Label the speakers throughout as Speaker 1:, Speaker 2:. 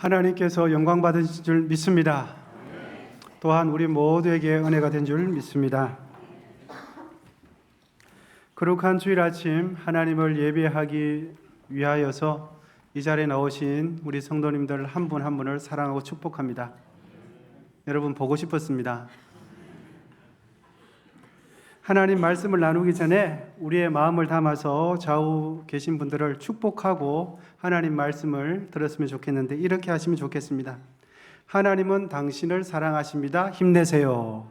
Speaker 1: 하나님께서 영광 받으신 줄 믿습니다. 또한 우리 모두에게 은혜가 된 줄 믿습니다. 거룩한 주일 아침 하나님을 예배하기 위하여서 이 자리에 나오신 우리 성도님들 한 분 한 분을 사랑하고 축복합니다. 여러분 보고 싶었습니다. 하나님 말씀을 나누기 전에 우리의 마음을 담아서 좌우 계신 분들을 축복하고 하나님 말씀을 들었으면 좋겠는데 이렇게 하시면 좋겠습니다. 하나님은 당신을 사랑하십니다. 힘내세요.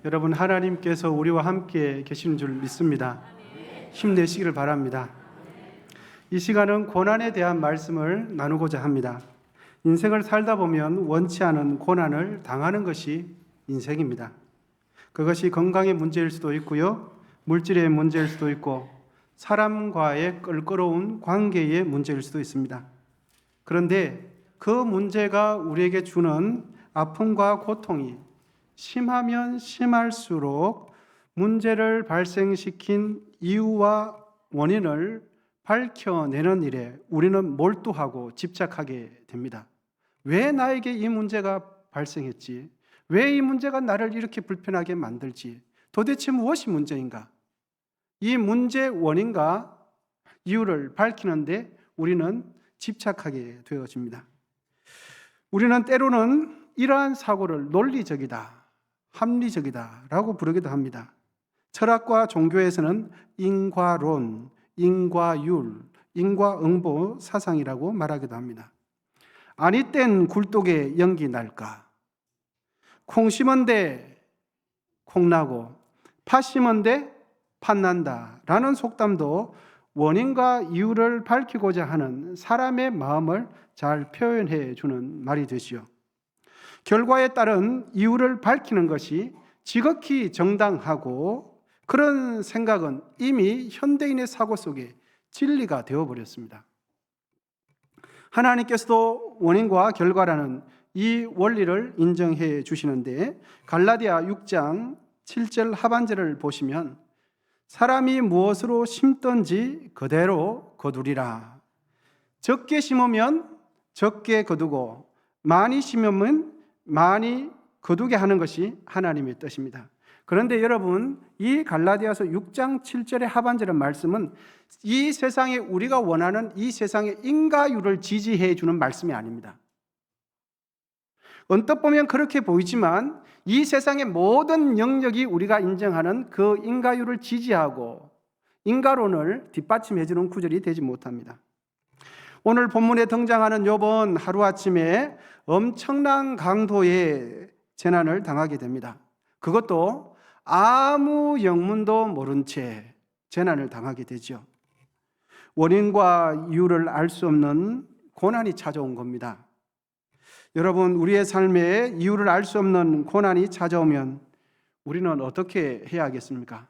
Speaker 1: 여러분 하나님께서 우리와 함께 계시는 줄 믿습니다. 힘내시기를 바랍니다. 이 시간은 고난에 대한 말씀을 나누고자 합니다. 인생을 살다 보면 원치 않은 고난을 당하는 것이 인생입니다. 그것이 건강의 문제일 수도 있고요, 물질의 문제일 수도 있고 사람과의 껄끄러운 관계의 문제일 수도 있습니다. 그런데 그 문제가 우리에게 주는 아픔과 고통이 심하면 심할수록 문제를 발생시킨 이유와 원인을 밝혀내는 일에 우리는 몰두하고 집착하게 됩니다. 왜 나에게 이 문제가 발생했지? 왜 이 문제가 나를 이렇게 불편하게 만들지? 도대체 무엇이 문제인가? 이 문제의 원인과 이유를 밝히는데 우리는 집착하게 되어집니다. 우리는 때로는 이러한 사고를 논리적이다, 합리적이다 라고 부르기도 합니다. 철학과 종교에서는 인과론, 인과율, 인과응보 사상이라고 말하기도 합니다. 아니 땐 굴뚝에 연기 날까? 콩 심은데 콩 나고 팥 심은데 팥 난다 라는 속담도 원인과 이유를 밝히고자 하는 사람의 마음을 잘 표현해 주는 말이 되지요. 결과에 따른 이유를 밝히는 것이 지극히 정당하고 그런 생각은 이미 현대인의 사고 속에 진리가 되어버렸습니다. 하나님께서도 원인과 결과라는 이 원리를 인정해 주시는데 갈라디아 6장 7절 하반절을 보시면 사람이 무엇으로 심든지 그대로 거두리라. 적게 심으면 적게 거두고 많이 심으면 많이 거두게 하는 것이 하나님의 뜻입니다. 그런데 여러분, 이 갈라디아서 6장 7절의 하반절의 말씀은 이 세상에 우리가 원하는 이 세상의 인과율을 지지해 주는 말씀이 아닙니다. 언뜻 보면 그렇게 보이지만 이 세상의 모든 영역이 우리가 인정하는 그 인과율을 지지하고 인과론을 뒷받침해 주는 구절이 되지 못합니다. 오늘 본문에 등장하는 욥은 하루아침에 엄청난 강도의 재난을 당하게 됩니다. 그것도 아무 영문도 모른 채 재난을 당하게 되죠. 원인과 이유를 알 수 없는 고난이 찾아온 겁니다. 여러분, 우리의 삶에 이유를 알 수 없는 고난이 찾아오면 우리는 어떻게 해야 하겠습니까?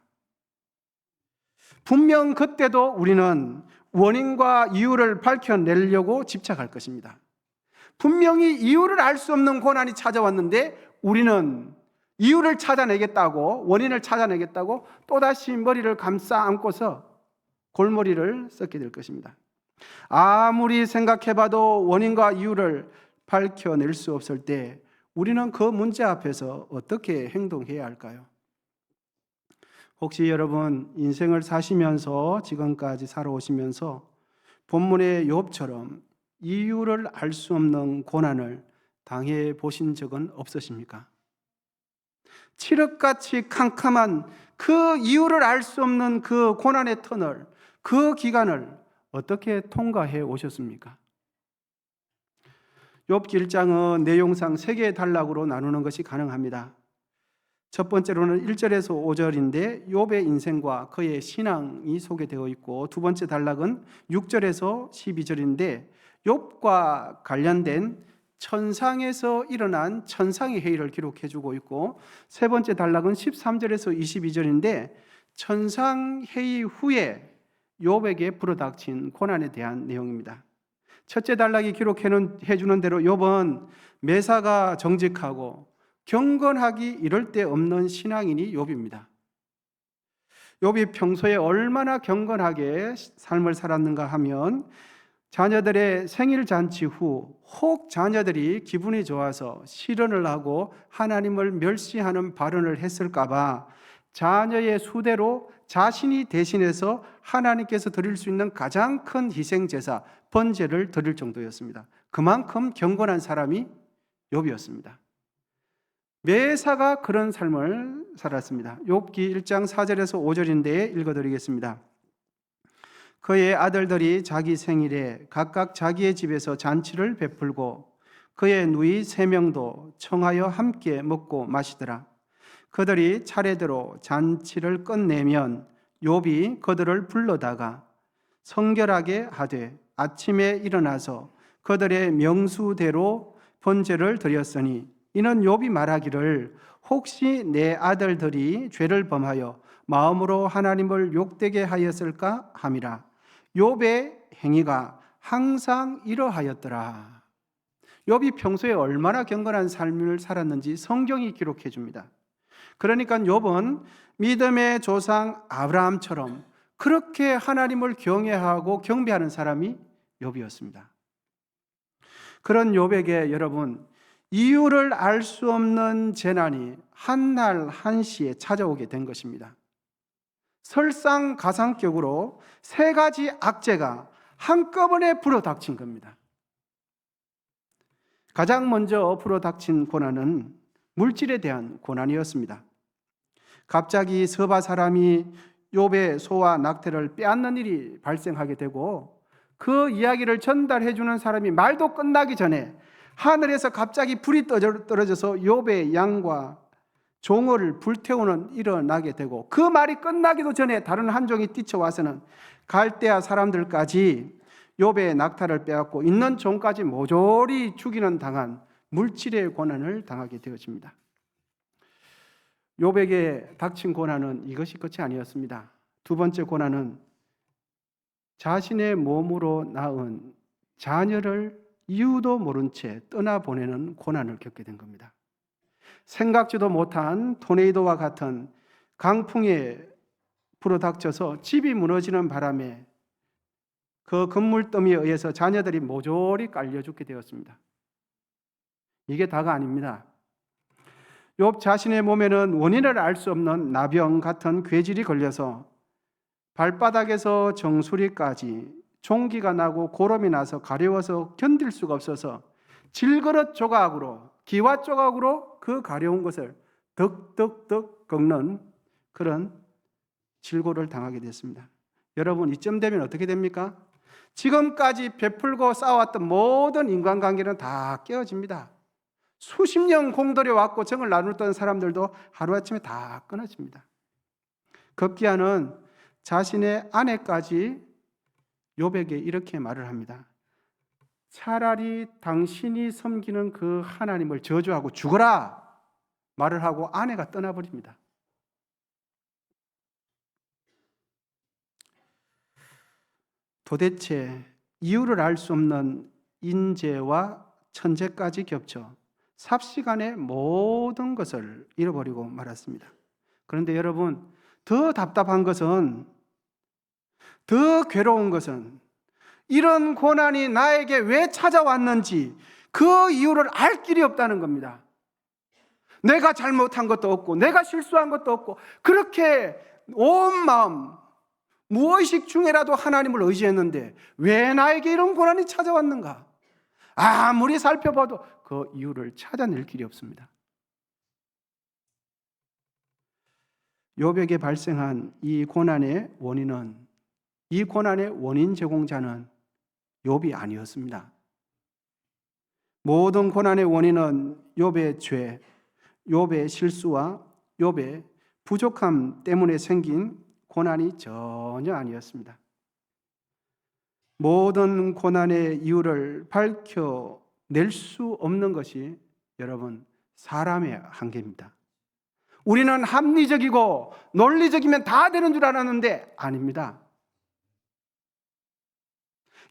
Speaker 1: 분명 그때도 우리는 원인과 이유를 밝혀내려고 집착할 것입니다. 분명히 이유를 알 수 없는 고난이 찾아왔는데 우리는 이유를 찾아내겠다고, 원인을 찾아내겠다고 또다시 머리를 감싸 안고서 골머리를 썩게 될 것입니다. 아무리 생각해봐도 원인과 이유를 밝혀낼 수 없을 때 우리는 그 문제 앞에서 어떻게 행동해야 할까요? 혹시 여러분 인생을 사시면서 지금까지 살아오시면서 본문의 욥처럼 이유를 알 수 없는 고난을 당해 보신 적은 없으십니까? 칠흑같이 캄캄한 그 이유를 알 수 없는 그 고난의 터널, 그 기간을 어떻게 통과해 오셨습니까? 욥기 1장은 내용상 3개의 단락으로 나누는 것이 가능합니다. 첫 번째로는 1절에서 5절인데 욥의 인생과 그의 신앙이 소개되어 있고, 두 번째 단락은 6절에서 12절인데 욥과 관련된 천상에서 일어난 천상의 회의를 기록해주고 있고, 세 번째 단락은 13절에서 22절인데 천상 회의 후에 욥에게 불어닥친 고난에 대한 내용입니다. 첫째 단락이 기록해주는 대로 욥은 매사가 정직하고 경건하기 이를 데 없는 신앙인이 욥입니다. 욥이 평소에 얼마나 경건하게 삶을 살았는가 하면 자녀들의 생일 잔치 후 혹 자녀들이 기분이 좋아서 실언을 하고 하나님을 멸시하는 발언을 했을까 봐 자녀의 수대로 자신이 대신해서 하나님께서 드릴 수 있는 가장 큰 희생 제사 번제를 드릴 정도였습니다. 그만큼 경건한 사람이 욥이었습니다. 매사가 그런 삶을 살았습니다. 욥기 1장 4절에서 5절인데 읽어드리겠습니다. 그의 아들들이 자기 생일에 각각 자기의 집에서 잔치를 베풀고 그의 누이 3명도 청하여 함께 먹고 마시더라. 그들이 차례대로 잔치를 끝내면 욥이 그들을 불러다가 성결하게 하되 아침에 일어나서 그들의 명수대로 번제를 드렸으니 이는 욥이 말하기를 혹시 내 아들들이 죄를 범하여 마음으로 하나님을 욕되게 하였을까 함이라. 욥의 행위가 항상 이러하였더라. 욥이 평소에 얼마나 경건한 삶을 살았는지 성경이 기록해 줍니다. 그러니까 욥은 믿음의 조상 아브라함처럼 그렇게 하나님을 경외하고 경배하는 사람이 욥이었습니다. 그런 욥에게 여러분, 이유를 알 수 없는 재난이 한날 한시에 찾아오게 된 것입니다. 설상가상격으로 3가지 악재가 한꺼번에 불어닥친 겁니다. 가장 먼저 불어닥친 고난은 물질에 대한 고난이었습니다. 갑자기 서바 사람이 욥의 소와 낙태를 빼앗는 일이 발생하게 되고 그 이야기를 전달해 주는 사람이 말도 끝나기 전에 하늘에서 갑자기 불이 떨어져서 욥의 양과 종을 불태우는 일이 일어나게 되고 그 말이 끝나기도 전에 다른 한 종이 뛰쳐와서는 갈대아 사람들까지 욥의 낙타를 빼앗고 있는 종까지 모조리 죽이는 당한 물질의 고난을 당하게 되어집니다. 욥에게 닥친 고난은 이것이 끝이 아니었습니다. 2번째 고난은 자신의 몸으로 낳은 자녀를 이유도 모른 채 떠나보내는 고난을 겪게 된 겁니다. 생각지도 못한 토네이도와 같은 강풍에 불어닥쳐서 집이 무너지는 바람에 그 건물더미에 의해서 자녀들이 모조리 깔려 죽게 되었습니다. 이게 다가 아닙니다. 욥 자신의 몸에는 원인을 알 수 없는 나병 같은 괴질이 걸려서 발바닥에서 정수리까지 종기가 나고 고름이 나서 가려워서 견딜 수가 없어서 질그릇 조각으로 기와 조각으로 그 가려운 것을 덕덕덕 꺾는 그런 질고를 당하게 됐습니다. 여러분, 이쯤 되면 어떻게 됩니까? 지금까지 베풀고 쌓아왔던 모든 인간관계는 다 깨어집니다. 수십 년 공들여 왔고 정을 나누던 사람들도 하루아침에 다 끊어집니다. 급기야는 자신의 아내까지 욥에게 이렇게 말을 합니다. 차라리 당신이 섬기는 그 하나님을 저주하고 죽어라 말을 하고 아내가 떠나버립니다. 도대체 이유를 알 수 없는 인재와 천재까지 겹쳐 삽시간에 모든 것을 잃어버리고 말았습니다. 그런데 여러분, 더 답답한 것은, 더 괴로운 것은 이런 고난이 나에게 왜 찾아왔는지 그 이유를 알 길이 없다는 겁니다. 내가 잘못한 것도 없고 내가 실수한 것도 없고 그렇게 온 마음 무의식 중에라도 하나님을 의지했는데 왜 나에게 이런 고난이 찾아왔는가? 아무리 살펴봐도 그 이유를 찾아낼 길이 없습니다. 욥에게 발생한 이 고난의 원인은, 이 고난의 원인 제공자는 욥이 아니었습니다. 모든 고난의 원인은 욥의 죄, 욥의 실수와 욥의 부족함 때문에 생긴 고난이 전혀 아니었습니다. 모든 고난의 이유를 밝혀낼 수 없는 것이 여러분, 사람의 한계입니다. 우리는 합리적이고 논리적이면 다 되는 줄 알았는데 아닙니다.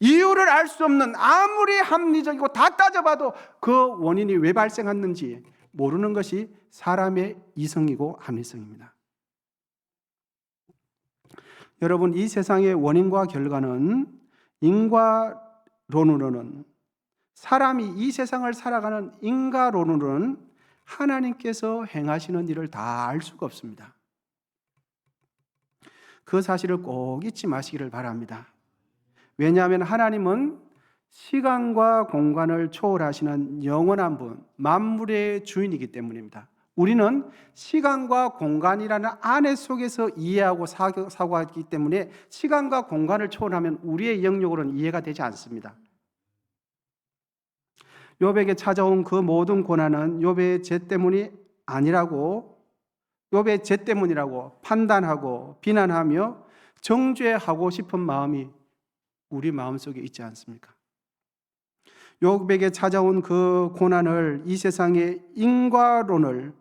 Speaker 1: 이유를 알 수 없는, 아무리 합리적이고 다 따져봐도 그 원인이 왜 발생했는지 모르는 것이 사람의 이성이고 합리성입니다. 여러분, 이 세상의 원인과 결과는 인과론으로는, 사람이 이 세상을 살아가는 인과론으로는 하나님께서 행하시는 일을 다 알 수가 없습니다. 그 사실을 꼭 잊지 마시기를 바랍니다. 왜냐하면 하나님은 시간과 공간을 초월하시는 영원한 분, 만물의 주인이기 때문입니다. 우리는 시간과 공간이라는 안에 속에서 이해하고 사고하기 때문에 시간과 공간을 초월하면 우리의 영역으로는 이해가 되지 않습니다. 욥에게 찾아온 그 모든 고난은 욥의 죄 때문이 아니라고, 욥의 죄 때문이라고 판단하고 비난하며 정죄하고 싶은 마음이 우리 마음속에 있지 않습니까? 욥에게 찾아온 그 고난을 이 세상의 인과론을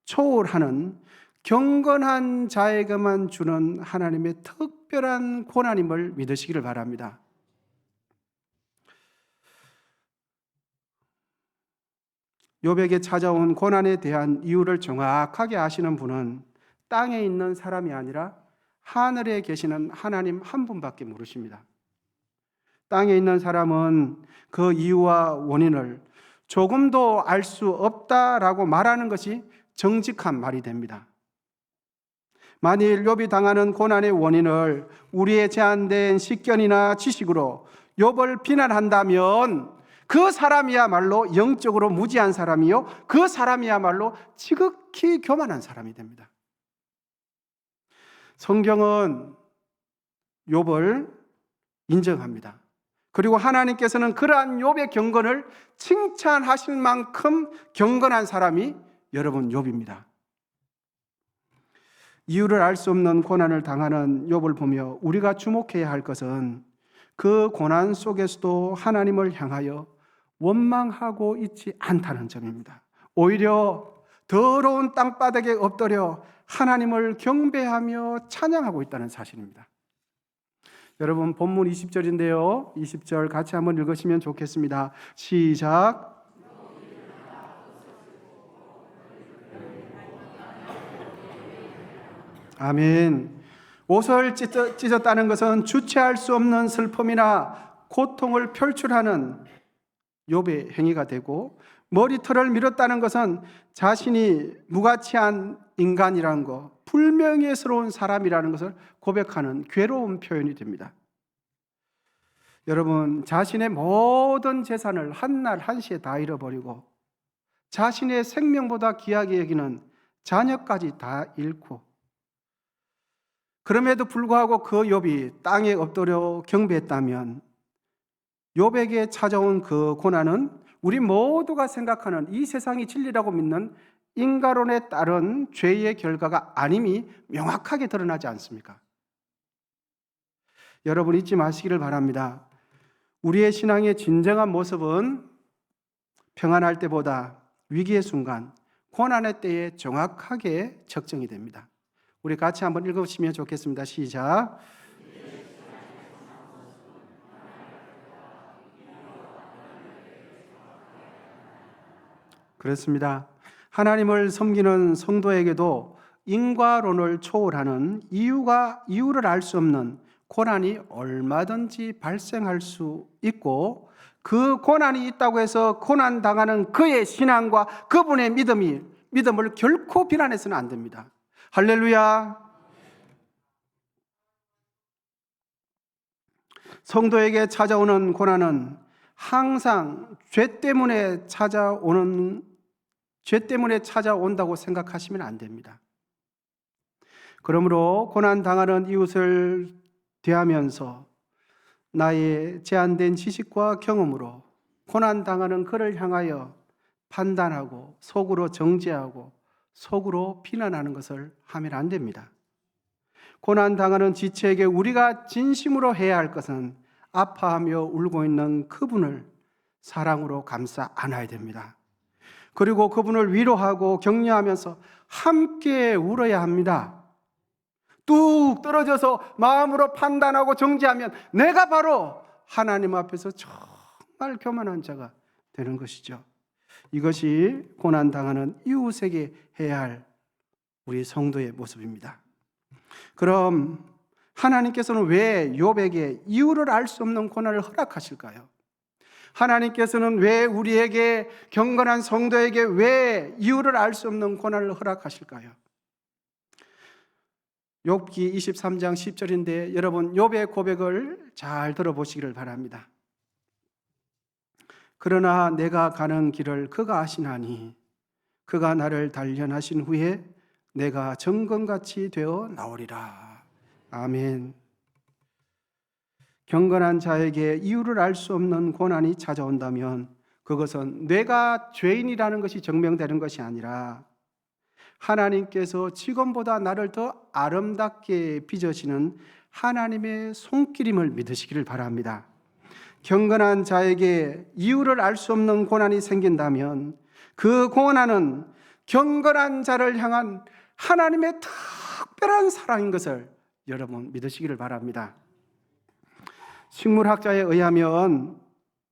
Speaker 1: 초월하는 경건한 자에게만 주는 하나님의 특별한 고난임을 믿으시기를 바랍니다. 욥에게 찾아온 고난에 대한 이유를 정확하게 아시는 분은 땅에 있는 사람이 아니라 하늘에 계시는 하나님 한 분밖에 모르십니다. 땅에 있는 사람은 그 이유와 원인을 조금도 알 수 없다라고 말하는 것이 정직한 말이 됩니다. 만일 욥이 당하는 고난의 원인을 우리의 제한된 식견이나 지식으로 욥을 비난한다면 그 사람이야말로 영적으로 무지한 사람이요, 그 사람이야말로 지극히 교만한 사람이 됩니다. 성경은 욥을 인정합니다. 그리고 하나님께서는 그러한 욥의 경건을 칭찬하실 만큼 경건한 사람이 여러분 욥입니다. 이유를 알 수 없는 고난을 당하는 욥을 보며 우리가 주목해야 할 것은 그 고난 속에서도 하나님을 향하여 원망하고 있지 않다는 점입니다. 오히려 더러운 땅바닥에 엎드려 하나님을 경배하며 찬양하고 있다는 사실입니다. 여러분, 본문 20절인데요. 20절 같이 한번 읽으시면 좋겠습니다. 시작. 아멘. 옷을 찢었다는 것은 주체할 수 없는 슬픔이나 고통을 표출하는 욥의 행위가 되고, 머리털을 밀었다는 것은 자신이 무가치한 인간이라는 것, 불명예스러운 사람이라는 것을 고백하는 괴로운 표현이 됩니다. 여러분, 자신의 모든 재산을 한날 한시에 다 잃어버리고 자신의 생명보다 귀하게 여기는 자녀까지 다 잃고, 그럼에도 불구하고 그 욥이 땅에 엎드려 경배했다면 욥에게 찾아온 그 고난은 우리 모두가 생각하는 이 세상이 진리라고 믿는 인과론에 따른 죄의 결과가 아님이 명확하게 드러나지 않습니까? 여러분, 잊지 마시기를 바랍니다. 우리의 신앙의 진정한 모습은 평안할 때보다 위기의 순간, 고난의 때에 정확하게 측정이 됩니다. 우리 같이 한번 읽으시면 좋겠습니다. 시작. 그렇습니다. 하나님을 섬기는 성도에게도 인과론을 초월하는 이유를 알 수 없는 고난이 얼마든지 발생할 수 있고, 그 고난이 있다고 해서 고난 당하는 그의 신앙과 그분의 믿음을 결코 비난해서는 안 됩니다. 할렐루야. 성도에게 찾아오는 고난은 항상 죄 때문에 찾아온다고 생각하시면 안 됩니다. 그러므로 고난 당하는 이웃을 대하면서 나의 제한된 지식과 경험으로 고난 당하는 그를 향하여 판단하고 속으로 정죄하고 속으로 비난하는 것을 하면 안 됩니다. 고난 당하는 지체에게 우리가 진심으로 해야 할 것은 아파하며 울고 있는 그분을 사랑으로 감싸 안아야 됩니다. 그리고 그분을 위로하고 격려하면서 함께 울어야 합니다. 뚝 떨어져서 마음으로 판단하고 정죄하면 내가 바로 하나님 앞에서 정말 교만한 자가 되는 것이죠. 이것이 고난당하는 이웃에게 해야 할 우리 성도의 모습입니다. 그럼 하나님께서는 왜 욥에게 이유를 알 수 없는 고난을 허락하실까요? 하나님께서는 왜 우리에게, 경건한 성도에게 왜 이유를 알 수 없는 고난을 허락하실까요? 욥기 23장 10절인데 여러분 욥의 고백을 잘 들어보시기를 바랍니다. 그러나 내가 가는 길을 그가 아시나니 그가 나를 단련하신 후에 내가 정금같이 되어 나오리라. 아멘. 경건한 자에게 이유를 알 수 없는 고난이 찾아온다면 그것은 내가 죄인이라는 것이 증명되는 것이 아니라 하나님께서 지금보다 나를 더 아름답게 빚으시는 하나님의 손길임을 믿으시기를 바랍니다. 경건한 자에게 이유를 알 수 없는 고난이 생긴다면 그 고난은 경건한 자를 향한 하나님의 특별한 사랑인 것을 여러분 믿으시기를 바랍니다. 식물학자에 의하면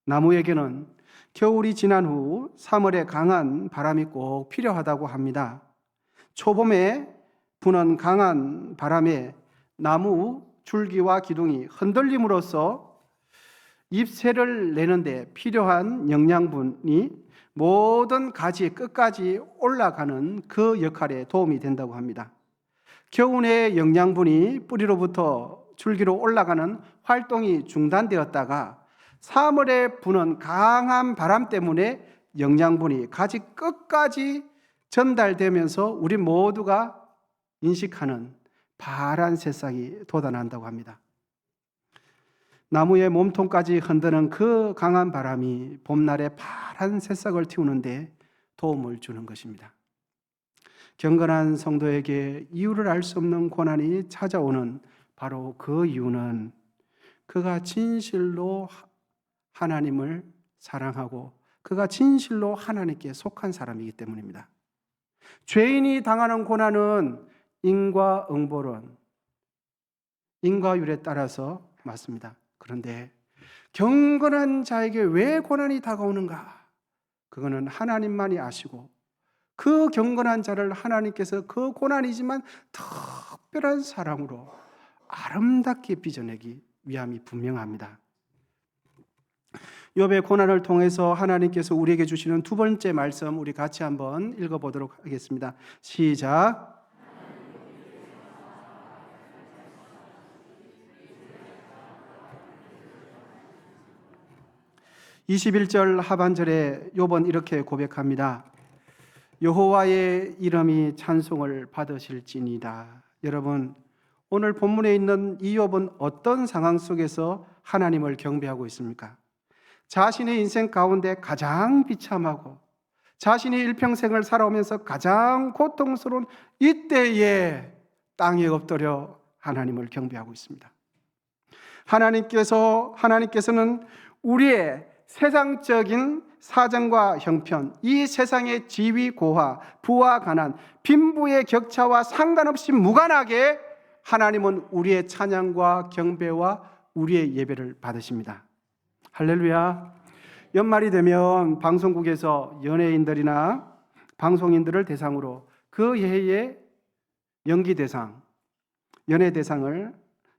Speaker 1: 나무에게는 겨울이 지난 후 3월에 강한 바람이 꼭 필요하다고 합니다. 초봄에 부는 강한 바람에 나무 줄기와 기둥이 흔들림으로써 잎새를 내는데 필요한 영양분이 모든 가지 끝까지 올라가는 그 역할에 도움이 된다고 합니다. 겨우내 영양분이 뿌리로부터 줄기로 올라가는 활동이 중단되었다가 3월에 부는 강한 바람 때문에 영양분이 가지 끝까지 전달되면서 우리 모두가 인식하는 파란 새싹이 돋아난다고 합니다. 나무의 몸통까지 흔드는 그 강한 바람이 봄날에 파란 새싹을 틔우는데 도움을 주는 것입니다. 경건한 성도에게 이유를 알 수 없는 고난이 찾아오는 바로 그 이유는 그가 진실로 하나님을 사랑하고 그가 진실로 하나님께 속한 사람이기 때문입니다. 죄인이 당하는 고난은 인과응보론, 인과율에 따라서 맞습니다. 그런데 경건한 자에게 왜 고난이 다가오는가? 그거는 하나님만이 아시고 그 경건한 자를 하나님께서 그 고난이지만 특별한 사랑으로 아름답게 빚어내기 위함이 분명합니다. 욥의 고난을 통해서 하나님께서 우리에게 주시는 두 번째 말씀 우리 같이 한번 읽어보도록 하겠습니다. 시작. 21절 하반절에 욥은 이렇게 고백합니다. 여호와의 이름이 찬송을 받으실지니이다. 여러분, 오늘 본문에 있는 이 욥은 어떤 상황 속에서 하나님을 경배하고 있습니까? 자신의 인생 가운데 가장 비참하고 자신이 일평생을 살아오면서 가장 고통스러운 이때에 땅에 엎드려 하나님을 경배하고 있습니다. 하나님께서는 우리의 세상적인 사정과 형편, 이 세상의 지위 고하, 부와 가난, 빈부의 격차와 상관없이 무관하게 하나님은 우리의 찬양과 경배와 우리의 예배를 받으십니다. 할렐루야. 연말이 되면 방송국에서 연예인들이나 방송인들을 대상으로 그 해의 연기대상, 연예대상을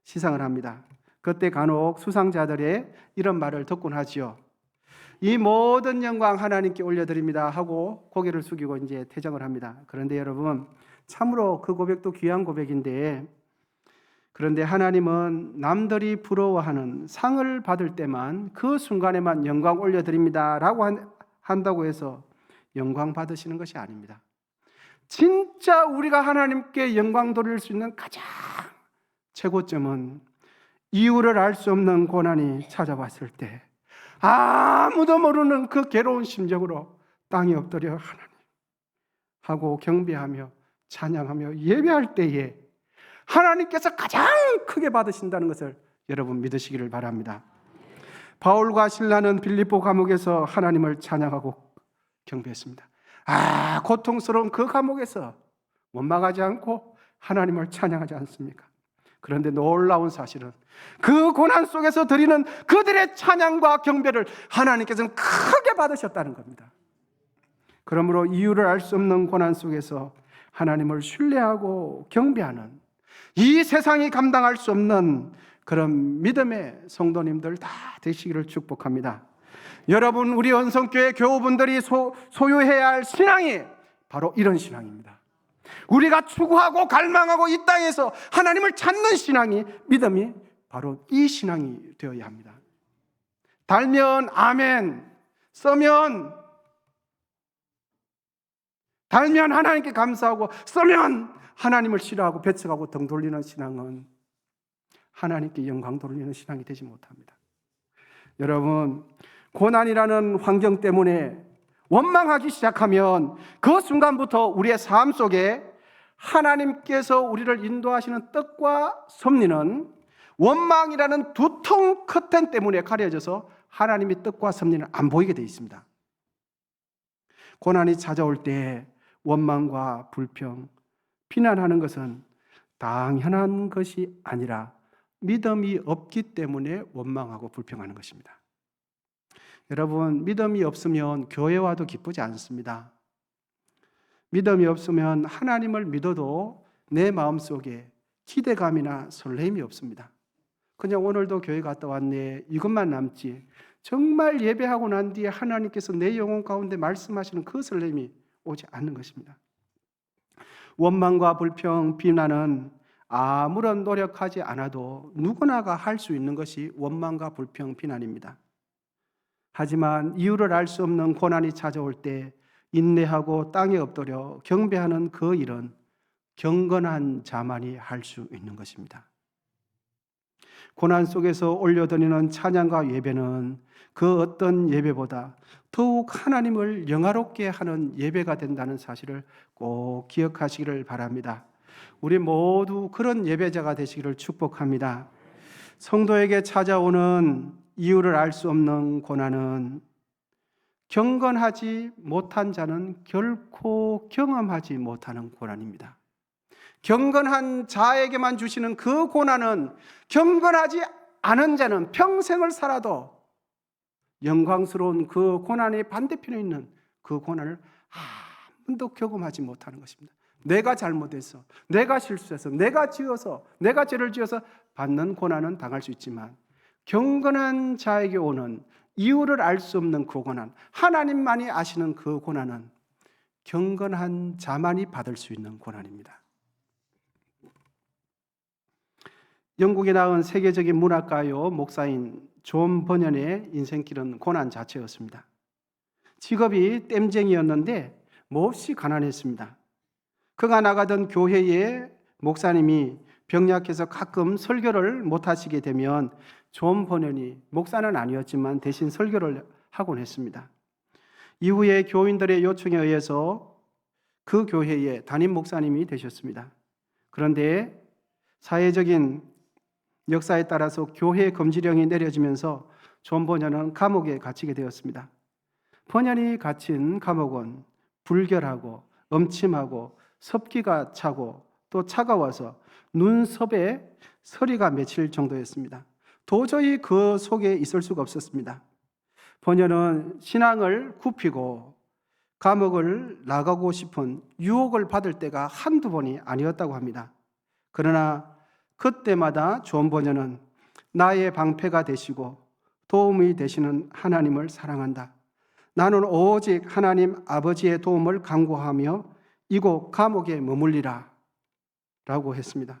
Speaker 1: 시상을 합니다. 그때 간혹 수상자들의 이런 말을 듣곤 하지요. 이 모든 영광 하나님께 올려드립니다 하고 고개를 숙이고 이제 퇴장을 합니다. 그런데 여러분, 참으로 그 고백도 귀한 고백인데, 그런데 하나님은 남들이 부러워하는 상을 받을 때만 그 순간에만 영광 올려드립니다 라고 한다고 해서 영광 받으시는 것이 아닙니다. 진짜 우리가 하나님께 영광 돌릴 수 있는 가장 최고점은 이유를 알 수 없는 고난이 찾아왔을 때 아무도 모르는 그 괴로운 심정으로 땅에 엎드려 하나님 하고 경배하며 찬양하며 예배할 때에 하나님께서 가장 크게 받으신다는 것을 여러분 믿으시기를 바랍니다. 바울과 실라는 빌립보 감옥에서 하나님을 찬양하고 경배했습니다. 고통스러운 그 감옥에서 원망하지 않고 하나님을 찬양하지 않습니까? 그런데 놀라운 사실은 그 고난 속에서 드리는 그들의 찬양과 경배를 하나님께서는 크게 받으셨다는 겁니다. 그러므로 이유를 알 수 없는 고난 속에서 하나님을 신뢰하고 경배하는 이 세상이 감당할 수 없는 그런 믿음의 성도님들 다 되시기를 축복합니다. 여러분, 우리 언성교회 교우분들이 소유해야 할 신앙이 바로 이런 신앙입니다. 우리가 추구하고 갈망하고 이 땅에서 하나님을 찾는 신앙이, 믿음이 바로 이 신앙이 되어야 합니다. 달면 아멘, 달면 하나님께 감사하고, 써면 하나님을 싫어하고 배척하고 등 돌리는 신앙은 하나님께 영광 돌리는 신앙이 되지 못합니다. 여러분, 고난이라는 환경 때문에 원망하기 시작하면 그 순간부터 우리의 삶 속에 하나님께서 우리를 인도하시는 뜻과 섭리는 원망이라는 두통 커튼 때문에 가려져서 하나님의 뜻과 섭리는 안 보이게 되어 있습니다. 고난이 찾아올 때 원망과 불평, 비난하는 것은 당연한 것이 아니라 믿음이 없기 때문에 원망하고 불평하는 것입니다. 여러분, 믿음이 없으면 교회 와도 기쁘지 않습니다. 믿음이 없으면 하나님을 믿어도 내 마음속에 기대감이나 설렘이 없습니다. 그냥 오늘도 교회 갔다 왔네, 이것만 남지, 정말 예배하고 난 뒤에 하나님께서 내 영혼 가운데 말씀하시는 그 설렘이 오지 않는 것입니다. 원망과 불평, 비난은 아무런 노력하지 않아도 누구나가 할 수 있는 것이 원망과 불평, 비난입니다. 하지만 이유를 알 수 없는 고난이 찾아올 때 인내하고 땅에 엎드려 경배하는 그 일은 경건한 자만이 할 수 있는 것입니다. 고난 속에서 올려드리는 찬양과 예배는 그 어떤 예배보다 더욱 하나님을 영화롭게 하는 예배가 된다는 사실을 꼭 기억하시기를 바랍니다. 우리 모두 그런 예배자가 되시기를 축복합니다. 성도에게 찾아오는 이유를 알 수 없는 고난은 경건하지 못한 자는 결코 경험하지 못하는 고난입니다. 경건한 자에게만 주시는 그 고난은 경건하지 않은 자는 평생을 살아도 영광스러운 그 고난의 반대편에 있는 그 고난을 한 번도 경험하지 못하는 것입니다. 내가 잘못해서, 내가 실수해서, 내가 죄를 지어서 받는 고난은 당할 수 있지만 경건한 자에게 오는 이유를 알 수 없는 그 고난, 하나님만이 아시는 그 고난은 경건한 자만이 받을 수 있는 고난입니다. 영국에 나온 세계적인 문학가요 목사인 존 버년의 인생길은 고난 자체였습니다. 직업이 땜쟁이였는데 몹시 가난했습니다. 그가 나가던 교회의 목사님이 병약해서 가끔 설교를 못하시게 되면 존 버년이, 목사는 아니었지만 대신 설교를 하곤 했습니다. 이후에 교인들의 요청에 의해서 그 교회의 담임 목사님이 되셨습니다. 그런데 사회적인 역사에 따라서 교회 금지령이 내려지면서 존 버년은 감옥에 갇히게 되었습니다. 버년이 갇힌 감옥은 불결하고 음침하고 습기가 차고 또 차가워서 눈썹에 서리가 맺힐 정도였습니다. 도저히 그 속에 있을 수가 없었습니다. 버년은 신앙을 굽히고 감옥을 나가고 싶은 유혹을 받을 때가 한두 번이 아니었다고 합니다. 그러나 그때마다 존 버년은 나의 방패가 되시고 도움이 되시는 하나님을 사랑한다. 나는 오직 하나님 아버지의 도움을 간구하며 이곳 감옥에 머물리라 라고 했습니다.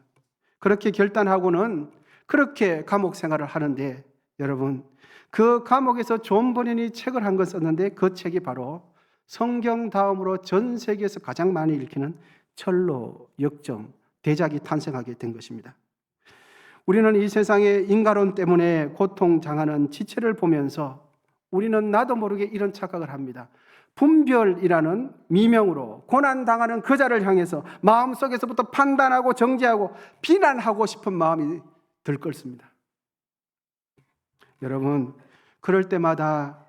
Speaker 1: 그렇게 결단하고는 그렇게 감옥 생활을 하는데, 여러분, 그 감옥에서 존 버년이 책을 한 권 썼는데 그 책이 바로 성경 다음으로 전 세계에서 가장 많이 읽히는 철로 역정 대작이 탄생하게 된 것입니다. 우리는 이 세상의 인간론 때문에 고통당하는 지체를 보면서 우리는 나도 모르게 이런 착각을 합니다. 분별이라는 미명으로 고난당하는 그 자를 향해서 마음속에서부터 판단하고 정죄하고 비난하고 싶은 마음이 들끓습니다. 여러분, 그럴 때마다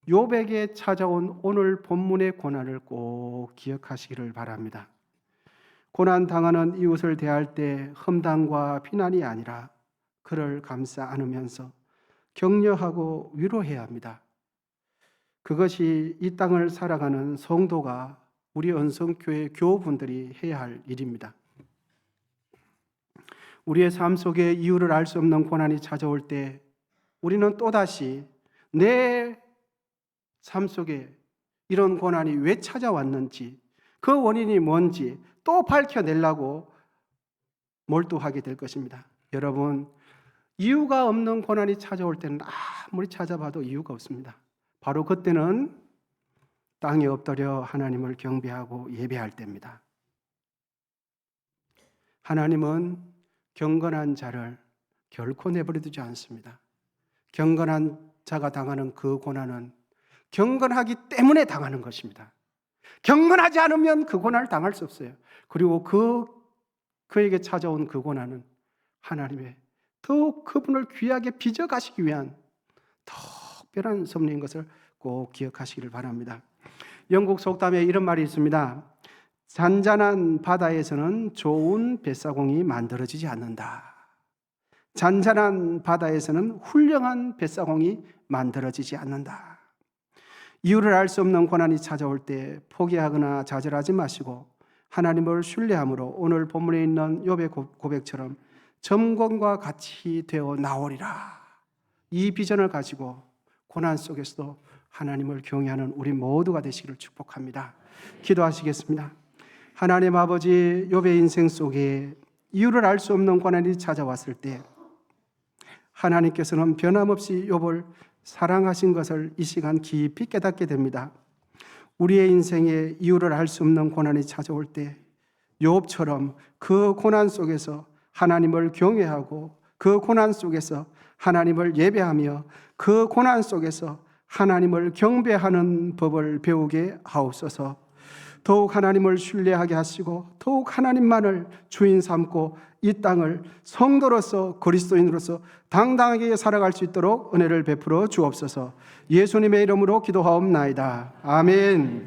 Speaker 1: 욥에게 찾아온 오늘 본문의 고난을 꼭 기억하시기를 바랍니다. 고난당하는 이웃을 대할 때 험담과 비난이 아니라 그를 감싸 안으면서 격려하고 위로해야 합니다. 그것이 이 땅을 살아가는 성도가, 우리 언성교회 교우분들이 해야 할 일입니다. 우리의 삶 속에 이유를 알 수 없는 고난이 찾아올 때 우리는 또다시 내 삶 속에 이런 고난이 왜 찾아왔는지, 그 원인이 뭔지 또 밝혀내려고 몰두하게 될 것입니다. 여러분, 이유가 없는 고난이 찾아올 때는 아무리 찾아봐도 이유가 없습니다. 바로 그때는 땅에 엎드려 하나님을 경배하고 예배할 때입니다. 하나님은 경건한 자를 결코 내버려 두지 않습니다. 경건한 자가 당하는 그 고난은 경건하기 때문에 당하는 것입니다. 경건하지 않으면 그 고난을 당할 수 없어요. 그리고 그에게 찾아온 그 고난은 하나님의 더욱 그분을 귀하게 빚어가시기 위한 특별한 섭리인 것을 꼭 기억하시기를 바랍니다. 영국 속담에 이런 말이 있습니다. 잔잔한 바다에서는 좋은 뱃사공이 만들어지지 않는다. 잔잔한 바다에서는 훌륭한 뱃사공이 만들어지지 않는다. 이유를 알 수 없는 고난이 찾아올 때 포기하거나 좌절하지 마시고 하나님을 신뢰함으로 오늘 본문에 있는 욥의 고백처럼 점검과 같이 되어 나오리라. 이 비전을 가지고 고난 속에서도 하나님을 경외하는 우리 모두가 되시기를 축복합니다. 기도하시겠습니다. 하나님 아버지, 욥의 인생 속에 이유를 알 수 없는 고난이 찾아왔을 때 하나님께서는 변함없이 욥을 사랑하신 것을 이 시간 깊이 깨닫게 됩니다. 우리의 인생에 이유를 알 수 없는 고난이 찾아올 때 욥처럼 그 고난 속에서 하나님을 경외하고 그 고난 속에서 하나님을 예배하며 그 고난 속에서 하나님을 경배하는 법을 배우게 하옵소서. 더욱 하나님을 신뢰하게 하시고 더욱 하나님만을 주인 삼고 이 땅을 성도로서 그리스도인으로서 당당하게 살아갈 수 있도록 은혜를 베풀어 주옵소서. 예수님의 이름으로 기도하옵나이다. 아멘.